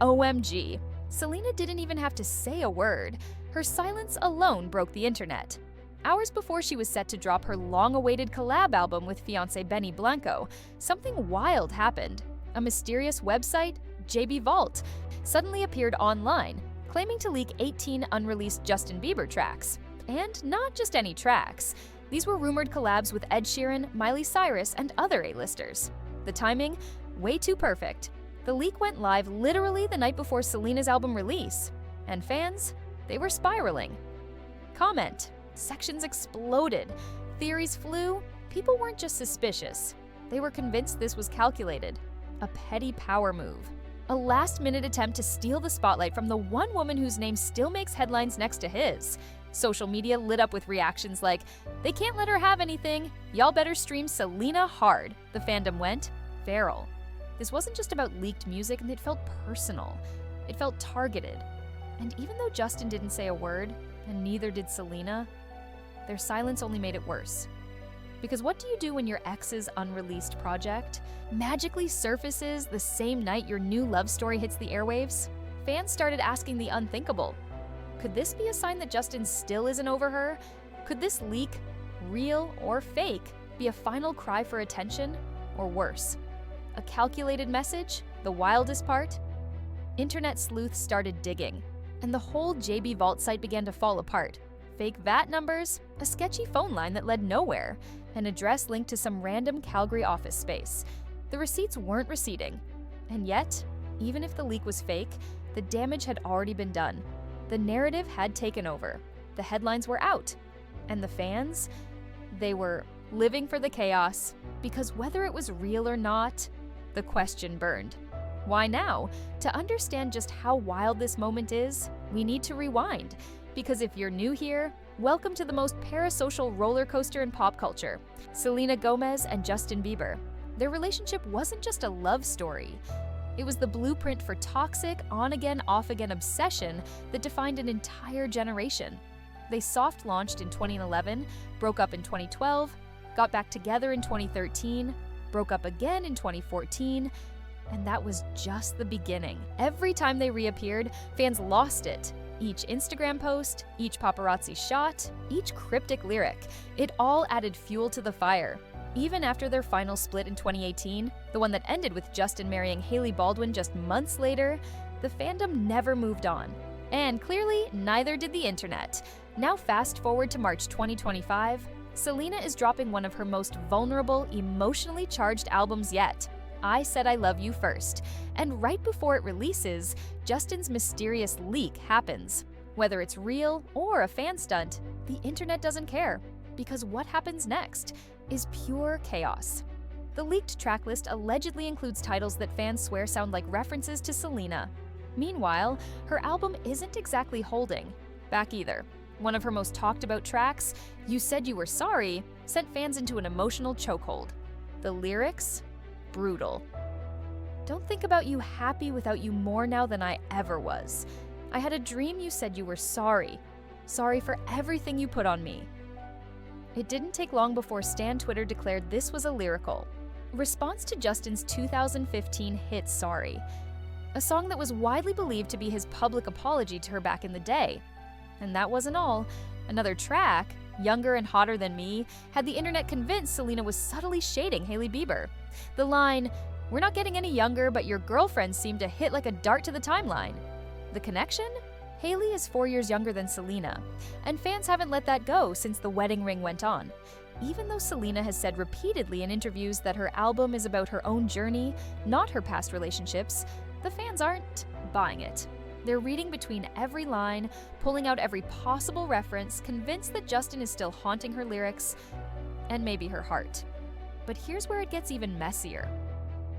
OMG. Selena didn't even have to say a word. Her silence alone broke the internet. Hours before she was set to drop her long-awaited collab album with fiancé Benny Blanco, something wild happened. A mysterious website, JB Vault, suddenly appeared online, claiming to leak 18 unreleased Justin Bieber tracks. And not just any tracks. These were rumored collabs with Ed Sheeran, Miley Cyrus, and other A-listers. The timing? Way too perfect. The leak went live literally the night before Selena's album release. And fans? They were spiraling. Comment. Sections exploded. Theories flew. People weren't just suspicious. They were convinced this was calculated. A petty power move. A last-minute attempt to steal the spotlight from the one woman whose name still makes headlines next to his. Social media lit up with reactions like, "They can't let her have anything. Y'all better stream Selena hard." The fandom went feral. This wasn't just about leaked music, and it felt personal. It felt targeted. And even though Justin didn't say a word, and neither did Selena, their silence only made it worse. Because what do you do when your ex's unreleased project magically surfaces the same night your new love story hits the airwaves? Fans started asking the unthinkable. Could this be a sign that Justin still isn't over her? Could this leak, real or fake, be a final cry for attention? Or worse, a calculated message? The wildest part? Internet sleuths started digging, and the whole JB Vault site began to fall apart. Fake VAT numbers, a sketchy phone line that led nowhere, an address linked to some random Calgary office space. The receipts weren't receding. And yet, even if the leak was fake, the damage had already been done. The narrative had taken over. The headlines were out. And the fans? They were living for the chaos, because whether it was real or not, the question burned. Why now? To understand just how wild this moment is, we need to rewind. Because if you're new here, welcome to the most parasocial roller coaster in pop culture, Selena Gomez and Justin Bieber. Their relationship wasn't just a love story. It was the blueprint for toxic, on-again, off-again obsession that defined an entire generation. They soft-launched in 2011, broke up in 2012, got back together in 2013, broke up again in 2014, and that was just the beginning. Every time they reappeared, fans lost it. Each Instagram post, each paparazzi shot, each cryptic lyric, it all added fuel to the fire. Even after their final split in 2018, the one that ended with Justin marrying Hailey Baldwin just months later, the fandom never moved on. And clearly, neither did the internet. Now fast forward to March 2025, Selena is dropping one of her most vulnerable, emotionally charged albums yet, I Said I Love You First. And right before it releases, Justin's mysterious leak happens. Whether it's real or a fan stunt, the internet doesn't care. Because what happens next is pure chaos. The leaked tracklist allegedly includes titles that fans swear sound like references to Selena. Meanwhile, her album isn't exactly holding back either. One of her most talked about tracks, You Said You Were Sorry, sent fans into an emotional chokehold. The lyrics? Brutal. Don't think about you happy without you more now than I ever was. I had a dream you said you were sorry. Sorry for everything you put on me. It didn't take long before Stan Twitter declared this was a lyrical response to Justin's 2015 hit Sorry, a song that was widely believed to be his public apology to her back in the day. And that wasn't all. Another track, Younger and Hotter Than Me, had the internet convinced Selena was subtly shading Hailey Bieber. The line, "We're not getting any younger, but your girlfriend seemed to hit like a dart to the timeline." The connection? Hailey is 4 years younger than Selena, and fans haven't let that go since the wedding ring went on. Even though Selena has said repeatedly in interviews that her album is about her own journey, not her past relationships, the fans aren't buying it. They're reading between every line, pulling out every possible reference, convinced that Justin is still haunting her lyrics and maybe her heart. But here's where it gets even messier.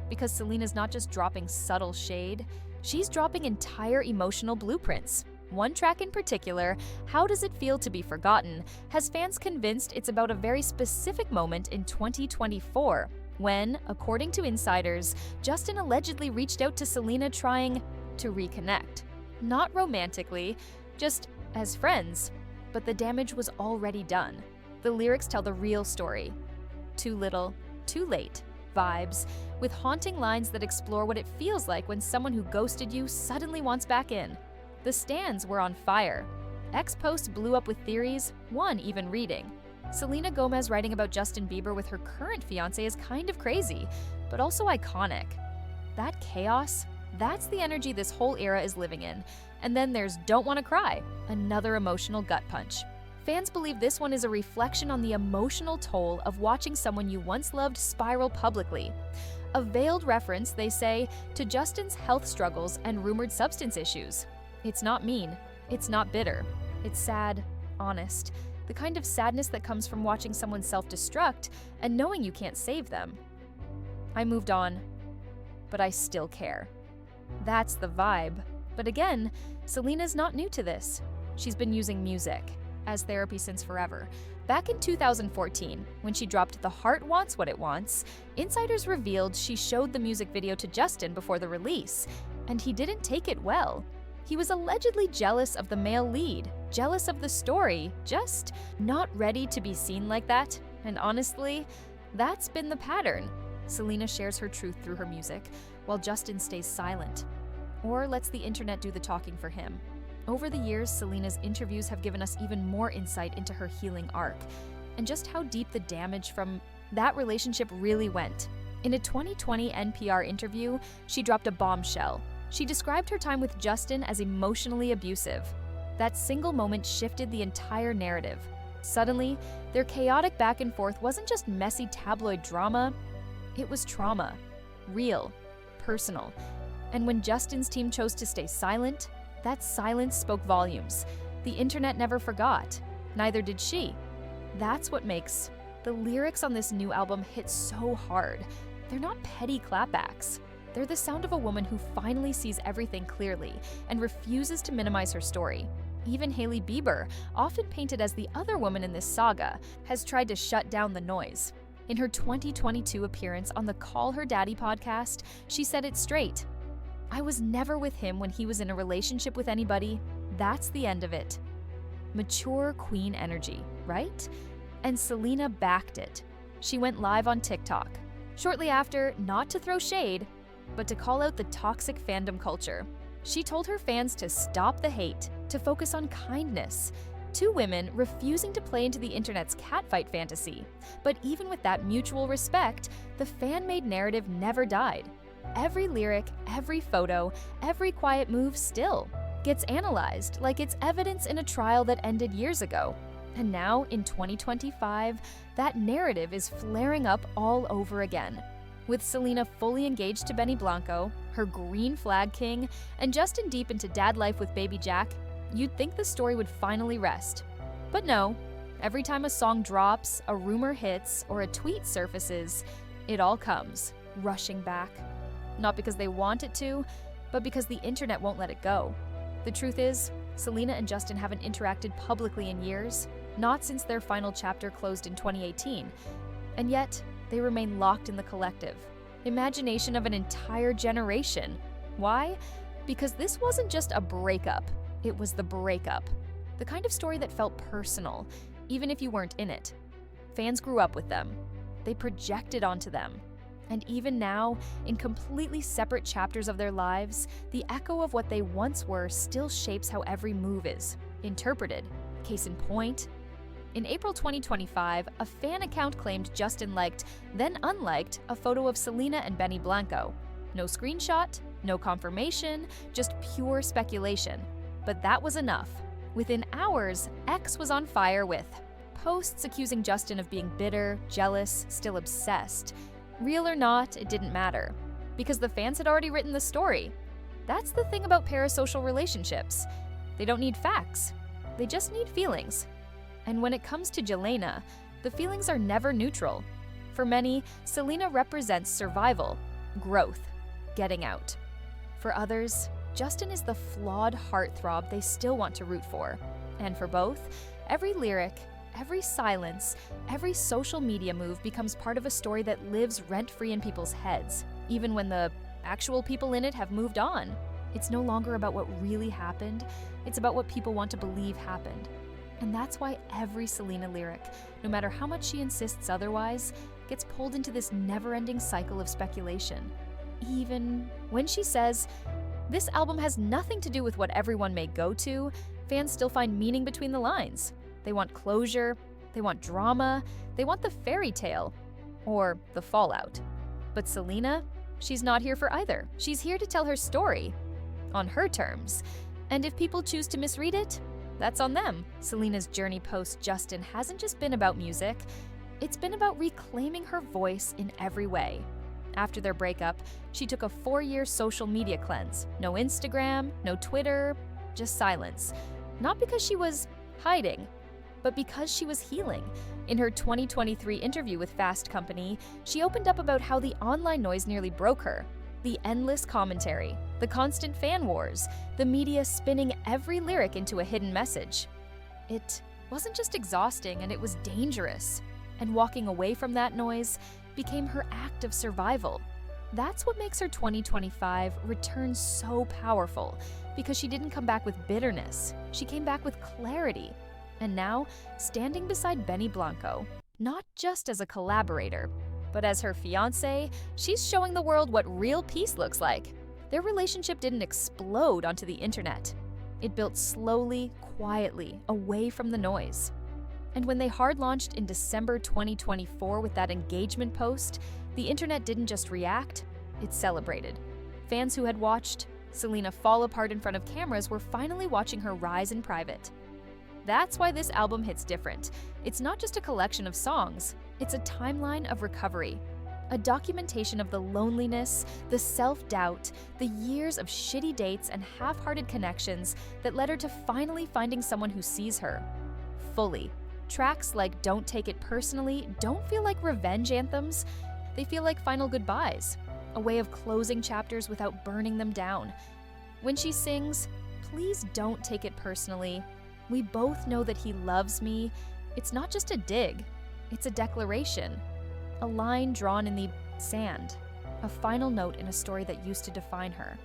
Because Selena's not just dropping subtle shade, she's dropping entire emotional blueprints. One track in particular, How Does It Feel to Be Forgotten, has fans convinced it's about a very specific moment in 2024, when, according to insiders, Justin allegedly reached out to Selena trying to reconnect. Not romantically, just as friends, but the damage was already done. The lyrics tell the real story. Too little, too late, vibes, with haunting lines that explore what it feels like when someone who ghosted you suddenly wants back in. The stands were on fire. X posts blew up with theories, one even reading. Selena Gomez writing about Justin Bieber with her current fiancé is kind of crazy, but also iconic. That chaos, that's the energy this whole era is living in. And then there's Don't Wanna Cry, another emotional gut punch. Fans believe this one is a reflection on the emotional toll of watching someone you once loved spiral publicly. A veiled reference, they say, to Justin's health struggles and rumored substance issues. It's not mean, it's not bitter. It's sad, honest, the kind of sadness that comes from watching someone self-destruct and knowing you can't save them. I moved on, but I still care. That's the vibe. But again, Selena's not new to this. She's been using music as therapy since forever. Back in 2014, when she dropped The Heart Wants What It Wants, insiders revealed she showed the music video to Justin before the release, and he didn't take it well. He was allegedly jealous of the male lead, jealous of the story, just not ready to be seen like that. And honestly, that's been the pattern. Selena shares her truth through her music, while Justin stays silent, or lets the internet do the talking for him. Over the years, Selena's interviews have given us even more insight into her healing arc, and just how deep the damage from that relationship really went. In a 2020 NPR interview, she dropped a bombshell. She described her time with Justin as emotionally abusive. That single moment shifted the entire narrative. Suddenly, their chaotic back and forth wasn't just messy tabloid drama, it was trauma. Real, personal. And when Justin's team chose to stay silent, that silence spoke volumes. The internet never forgot. Neither did she. That's what makes the lyrics on this new album hit so hard. They're not petty clapbacks. They're the sound of a woman who finally sees everything clearly and refuses to minimize her story. Even Hailey Bieber, often painted as the other woman in this saga, has tried to shut down the noise. In her 2022 appearance on the Call Her Daddy podcast, she said it straight. "I was never with him when he was in a relationship with anybody. That's the end of it." Mature queen energy, right? And Selena backed it. She went live on TikTok. Shortly after, not to throw shade, but to call out the toxic fandom culture. She told her fans to stop the hate, to focus on kindness. Two women refusing to play into the internet's catfight fantasy. But even with that mutual respect, the fan-made narrative never died. Every lyric, every photo, every quiet move still gets analyzed like it's evidence in a trial that ended years ago. And now, in 2025, that narrative is flaring up all over again. With Selena fully engaged to Benny Blanco, her green flag king, and Justin deep into dad life with baby Jack, you'd think the story would finally rest. But no, every time a song drops, a rumor hits, or a tweet surfaces, it all comes rushing back. Not because they want it to, but because the internet won't let it go. The truth is, Selena and Justin haven't interacted publicly in years, not since their final chapter closed in 2018. And yet, they remain locked in the collective imagination of an entire generation. Why? Because this wasn't just a breakup, it was the breakup. The kind of story that felt personal, even if you weren't in it. Fans grew up with them. They projected onto them. And even now, in completely separate chapters of their lives, the echo of what they once were still shapes how every move is interpreted. Case in point, in April 2025, a fan account claimed Justin liked, then unliked, a photo of Selena and Benny Blanco. No screenshot, no confirmation, just pure speculation. But that was enough. Within hours, X was on fire with posts accusing Justin of being bitter, jealous, still obsessed. Real or not, it didn't matter, because the fans had already written the story. That's the thing about parasocial relationships. They don't need facts. They just need feelings. And when it comes to Jelena, the feelings are never neutral. For many, Selena represents survival, growth, getting out. For others, Justin is the flawed heartthrob they still want to root for. And for both, every lyric, every silence, every social media move becomes part of a story that lives rent-free in people's heads, even when the actual people in it have moved on. It's no longer about what really happened, it's about what people want to believe happened. And that's why every Selena lyric, no matter how much she insists otherwise, gets pulled into this never-ending cycle of speculation. Even when she says, "This album has nothing to do with what everyone may go to," fans still find meaning between the lines. They want closure, they want drama, they want the fairy tale, or the fallout. But Selena, she's not here for either. She's here to tell her story, on her terms. And if people choose to misread it, that's on them. Selena's journey post-Justin hasn't just been about music, it's been about reclaiming her voice in every way. After their breakup, she took a 4-year social media cleanse. No Instagram, no Twitter, just silence. Not because she was hiding, but because she was healing. In her 2023 interview with Fast Company, she opened up about how the online noise nearly broke her. The endless commentary, the constant fan wars, the media spinning every lyric into a hidden message. It wasn't just exhausting, and it was dangerous. And walking away from that noise became her act of survival. That's what makes her 2025 return so powerful, because she didn't come back with bitterness. She came back with clarity. And now, standing beside Benny Blanco, not just as a collaborator, but as her fiancé, she's showing the world what real peace looks like. Their relationship didn't explode onto the internet. It built slowly, quietly, away from the noise. And when they hard launched in December 2024 with that engagement post, the internet didn't just react, it celebrated. Fans who had watched Selena fall apart in front of cameras were finally watching her rise in private. That's why this album hits different. It's not just a collection of songs, it's a timeline of recovery. A documentation of the loneliness, the self-doubt, the years of shitty dates and half-hearted connections that led her to finally finding someone who sees her fully. Tracks like Don't Take It Personally don't feel like revenge anthems, they feel like final goodbyes, a way of closing chapters without burning them down. When she sings, "Please don't take it personally, we both know that he loves me," it's not just a dig, it's a declaration, a line drawn in the sand, a final note in a story that used to define her.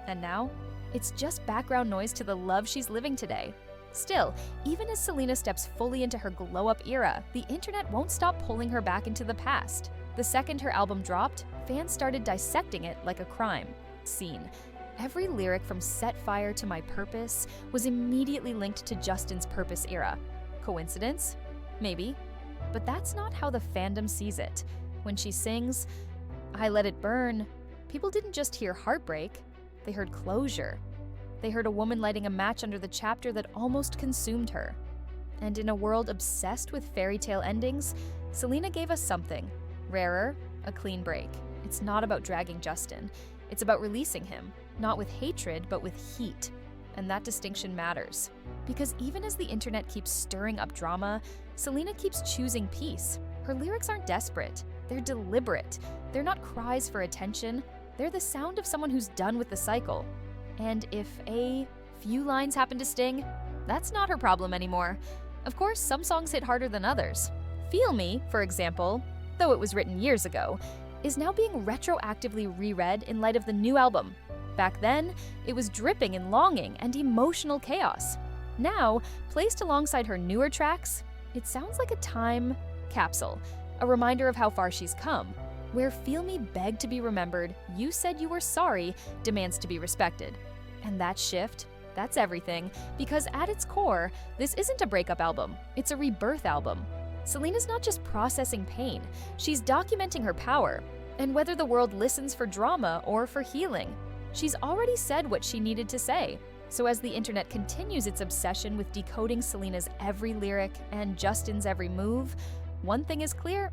And now, it's just background noise to the love she's living today. Still, even as Selena steps fully into her glow-up era, the internet won't stop pulling her back into the past. The second her album dropped, fans started dissecting it like a crime scene. Every lyric from Set Fire to My Purpose was immediately linked to Justin's Purpose era. Coincidence? Maybe. But that's not how the fandom sees it. When she sings, "I Let It Burn," people didn't just hear heartbreak, they heard closure. They heard a woman lighting a match under the chapter that almost consumed her. And in a world obsessed with fairy tale endings, Selena gave us something rarer, a clean break. It's not about dragging Justin. It's about releasing him, not with hatred, but with heat. And that distinction matters. Because even as the internet keeps stirring up drama, Selena keeps choosing peace. Her lyrics aren't desperate. They're deliberate. They're not cries for attention. They're the sound of someone who's done with the cycle. And if a few lines happen to sting, that's not her problem anymore. Of course, some songs hit harder than others. Feel Me, for example, though it was written years ago, is now being retroactively reread in light of the new album. Back then, it was dripping in longing and emotional chaos. Now, placed alongside her newer tracks, it sounds like a time capsule, a reminder of how far she's come. Where Feel Me begged to be remembered, You Said You Were Sorry demands to be respected. And that shift, that's everything, because at its core, this isn't a breakup album, it's a rebirth album. Selena's not just processing pain, she's documenting her power, and whether the world listens for drama or for healing, she's already said what she needed to say. So as the internet continues its obsession with decoding Selena's every lyric and Justin's every move, one thing is clear: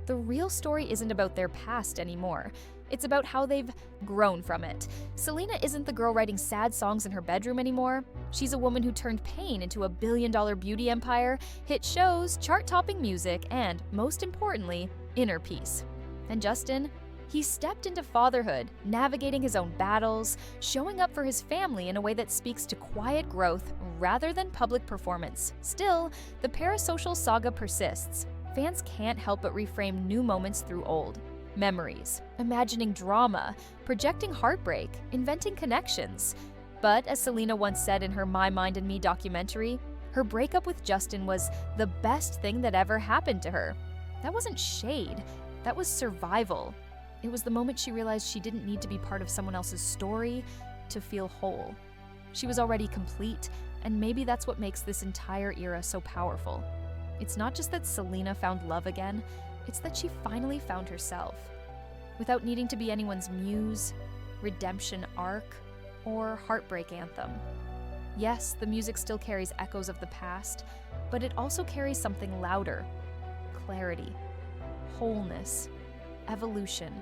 the real story isn't about their past anymore. It's about how they've grown from it. Selena isn't the girl writing sad songs in her bedroom anymore. She's a woman who turned pain into a billion-dollar beauty empire, hit shows, chart-topping music, and, most importantly, inner peace. And Justin? He stepped into fatherhood, navigating his own battles, showing up for his family in a way that speaks to quiet growth rather than public performance. Still, the parasocial saga persists. Fans can't help but reframe new moments through old memories, imagining drama, projecting heartbreak, inventing connections. But as Selena once said in her My Mind and Me documentary, her breakup with Justin was the best thing that ever happened to her. That wasn't shade, that was survival. It was the moment she realized she didn't need to be part of someone else's story to feel whole. She was already complete, and maybe that's what makes this entire era so powerful. It's not just that Selena found love again, it's that she finally found herself. Without needing to be anyone's muse, redemption arc, or heartbreak anthem. Yes, the music still carries echoes of the past, but it also carries something louder: clarity, wholeness, evolution.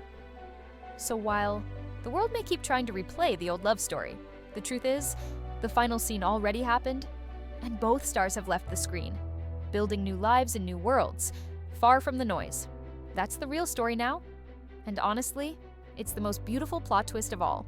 So while the world may keep trying to replay the old love story, the truth is, the final scene already happened, and both stars have left the screen, building new lives in new worlds, far from the noise. That's the real story now, and honestly, it's the most beautiful plot twist of all.